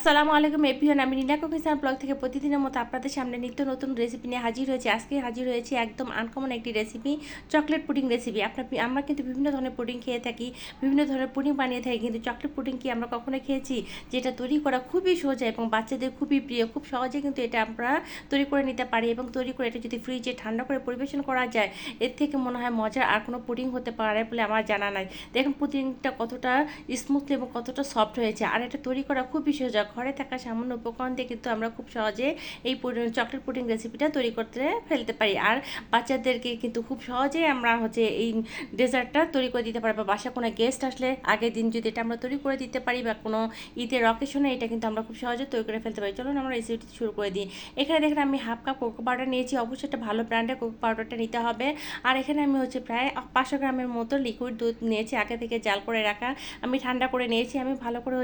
আসসালামু আলাইকুম এভরিওয়ান, আমি নীলা কুকিং ব্লগ থেকে প্রতিদিনের মতো আপনাদের সামনে নিত্য নতুন রেসিপি নিয়ে হাজির হয়েছি। আজকে হাজির হয়েছি একদম আনকমন একটি রেসিপি, চকলেট পুডিং রেসিপি। আমরা কিন্তু বিভিন্ন ধরনের পুডিং খেয়ে থাকি, বিভিন্ন ধরনের পুডিং বানিয়ে থাকি, কিন্তু চকলেট পুডিং কি আমরা কখনো খেয়েছি? যেটা তৈরি করা খুবই সোজা এবং বাচ্চাদের খুবই প্রিয়। খুব সহজে কিন্তু এটা আমরা তৈরি করে নিতে পারি এবং তৈরি করে এটা যদি ফ্রিজে ঠান্ডা করে পরিবেশন করা যায়, এর থেকে মনে হয় মজার আর কোনো পুডিং হতে পারে বলে আমার জানা নাই। দেখুন পুডিংটা কতটা স্মুথলি এবং কতটা সফট হয়েছে, আর এটা তৈরি করা খুবই সোজা। ঘরে থাকা সামান্য উপকরণ দিয়ে কিন্তু আমরা খুব সহজে এই চকলেট পুডিং রেসিপিটা তৈরি করতে ফেলতে পারি। আর বাচ্চাদেরকে কিন্তু খুব সহজেই আমরা এই ডেজার্টটা তৈরি করে দিতে পারি, বা বাসা কোনো গেস্ট আসলে আগের দিন যদি এটা আমরা তৈরি করে দিতে পারি, বা কোনো ঈদের অকেশনে এটা কিন্তু আমরা খুব সহজে তৈরি করে ফেলতে পারি। চলুন আমরা রেসিপিটি শুরু করে দিই। এখানে দেখেন আমি হাফ কাপ কোকো পাউডার নিয়েছি। অবশ্যই একটা ভালো ব্র্যান্ডের কোকো পাউডারটা নিতে হবে। আর এখানে আমি প্রায় 500 গ্রামের মতো লিকুইড দুধ নিয়েছি, আগে থেকে জাল করে রাখা। আমি ঠান্ডা করে নিয়েছি। আমি ভালো করে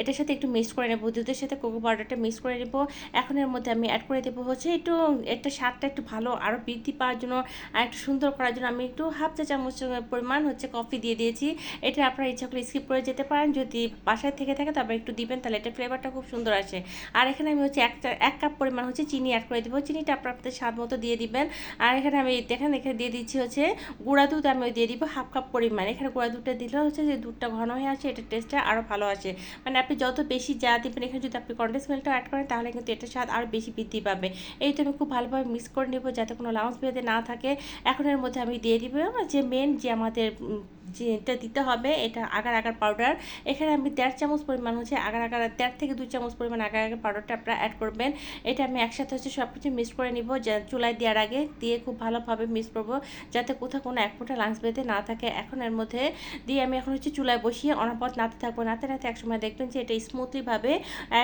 এটার সাথে একটু মিক্স করে নেব, দুধের সাথে কোকো পাউডারটা মিক্স করে নেব। এখন এর মধ্যে আমি অ্যাড করে দেবো একটু একটা স্বাদটা একটু ভালো আরও বৃদ্ধি পাওয়ার জন্য আর একটু সুন্দর করার জন্য আমি একটু হাফ চা চামচ পরিমাণ কফি দিয়ে দিয়েছি। এটা আপনারা ইচ্ছা করে স্কিপ করে যেতে পারেন, যদি বাসায় থেকে থাকে তবে একটু দিবেন, তাহলে এটা ফ্লেভারটা খুব সুন্দর আসে। আর এখানে আমি এক কাপ পরিমাণ চিনি অ্যাড করে দেবো। চিনিটা আপনাদের স্বাদ মতো দিয়ে দিবেন। আর এখানে আমি দেখেন এখানে দিয়ে দিচ্ছি গুঁড়া দুধ আমি দিয়ে দিব হাফ কাপ পরিমাণ। এখানে গুঁড়া দুধটা দিলে যে দুধটা ঘন হয়ে আসে, এটা টেস্টটা আরও ভালো আসে। মানে আপনি যত বেশি যা দিবেন, এখানে যদি আপনি কনডেন্স মিল্কটা অ্যাড করেন তাহলে কিন্তু এটার স্বাদ আরও বেশি বৃদ্ধি পাবে। এই তো আমি খুব ভালোভাবে মিক্স করে নেব যাতে কোনো লাউন্স বেঁধে না থাকে। এখন এর মধ্যে আমি দিয়ে দিব যে আমাদের যেটা দিতে হবে, এটা আগার আগার পাউডার। এখানে আমি 1.5 চামচ পরিমাণ আগার আগার 1.5 থেকে 2 চামচ পরিমাণ আগার আগার পাউডারটা আপনারা অ্যাড করবেন। এটা আমি একসাথে সব কিছু মিক্স করে নিব, চুলায় দেওয়ার আগে দিয়ে খুব ভালোভাবে মিক্স করবো যাতে কোথাও কোনো এক ফোঁটা লাংস বেঁধে না থাকে। এখন এর মধ্যে দিয়ে আমি এখন চুলায় বসিয়ে অনাপথ নাড়তে থাকবো। নাড়তে নাড়তে একসময় দেখবেন যে এটা স্মুথলিভাবে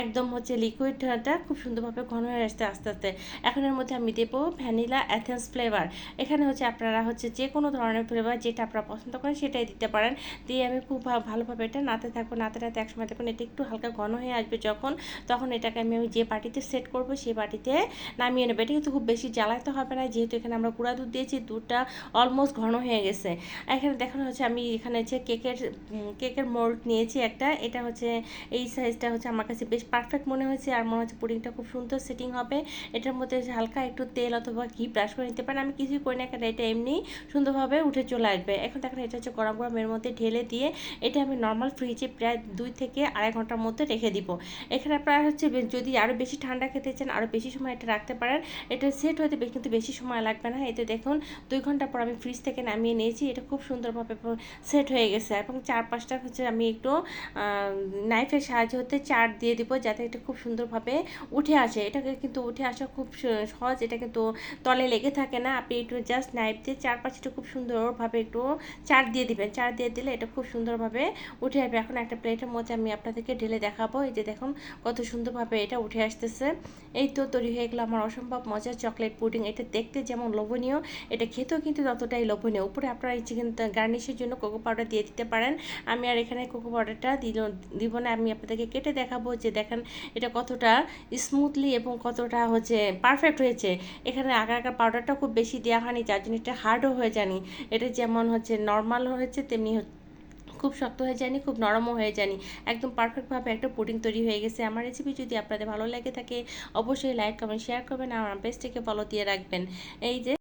একদম লিকুইডটা খুব সুন্দরভাবে ঘন হয়ে আসতে আস্তে আস্তে। এখন এর মধ্যে আমি দেবো ভ্যানিলা এসেন্স ফ্লেভার। এখানে আপনারা যে কোনো ধরনের ফ্লেভার যেটা আপনারা পছন্দ করেন সেটাই দিতে পারেন। দিয়ে আমি খুব ভালোভাবে এটা নাড়তে থাকবো। নাড়তে নাড়তে একসময় দেখুন এটা একটু হালকা ঘন হয়ে আসবে তখন এটাকে আমি যে বাটিতে সেট করব সেই বাটিতে নামিয়ে নেবো। এটা কিন্তু খুব বেশি জ্বালাতে হবে না, যেহেতু এখানে আমরা গুঁড়া দুধ দিয়েছি, দুধটা অলমোস্ট ঘন হয়ে গেছে। এখানে দেখানো আমি এখানে কেকের মোল্ড নিয়েছি একটা। এটা এই সাইজটা আমার কাছে বেশ পারফেক্ট মনে হয়েছে, আর মনে হচ্ছে পুডিংটা খুব সুন্দর সেটিং হবে। এটার মধ্যে হালকা একটু তেল অথবা ঘি ব্রাশ করে নিতে পারেন। আমি কিছুই করি না, কারণ এটা এমনি সুন্দরভাবে উঠে চলে আসবে। এখন দেখেন এটা গরম গরম এর মধ্যে ঢেলে দিয়ে এটা আমি নর্মাল ফ্রিজে প্রায় 2 থেকে আড়াই ঘন্টার মধ্যে রেখে দিব। এখানে আপনারা যদি আরও বেশি ঠান্ডা খেতে চান আরও বেশি সময় এটা রাখতে পারেন। এটা সেট হতে কিন্তু বেশি সময় লাগবে না। এতে দেখুন 2 ঘন্টা পর আমি ফ্রিজ থেকে নামিয়ে নিয়েছি। এটা খুব সুন্দরভাবে সেট হয়ে গেছে এবং চারপাশটা আমি একটু নাইফের সাহায্যে চার দিয়ে দিব যাতে এটা খুব সুন্দরভাবে উঠে আসে। এটাকে কিন্তু উঠে আসা খুব সহজ, এটা কিন্তু তলে লেগে থাকে না। আপনি একটু জাস্ট নাইফ দিয়ে চারপাশটা খুব সুন্দরভাবে একটু চার দিয়ে দিবেন। চার দিয়ে দিলে এটা খুব সুন্দরভাবে উঠে আসবে। এখন একটা প্লেটের মধ্যে আমি আপনাদেরকে ঢেলে দেখাবো। এই যে দেখুন কত সুন্দরভাবে এটা উঠে আসতেছে। এই তো তৈরি হয়ে গেলো আমার অসম্ভব মজার চকলেট পুডিং। এটা দেখতে যেমন লোভনীয়, এটা খেতেও কিন্তু ততটাই লোভনীয়। উপরে আপনারা কিন্তু গার্নিশের জন্য কোকো পাউডার দিয়ে দিতে পারেন। আমি আর এখানে কোকো পাউডারটা দিব না, আমি আপনাদেরকে কেটে দেখাবো যে দেখেন এটা কতটা স্মুথলি এবং কতটা পারফেক্ট হয়েছে। এখানে আগার আগার পাউডারটা খুব বেশি দেওয়া হয়নি, যার জন্য এটা হার্ডও হয়ে যায়নি। এটা যেমন নর্মাল হয়েছে তেমনি খুব শক্ত হয়ে যায়নি, খুব নরমও হয়ে যায়নি। একদম পারফেক্টভাবে একটা পুডিং তৈরি হয়ে গেছে। আমার রেসিপি যদি আপনাদের ভালো লেগে থাকে অবশ্যই লাইক কমেন্ট শেয়ার করবেন, আর আমার পেজটিকে ফলো দিয়ে রাখবেন। এই যে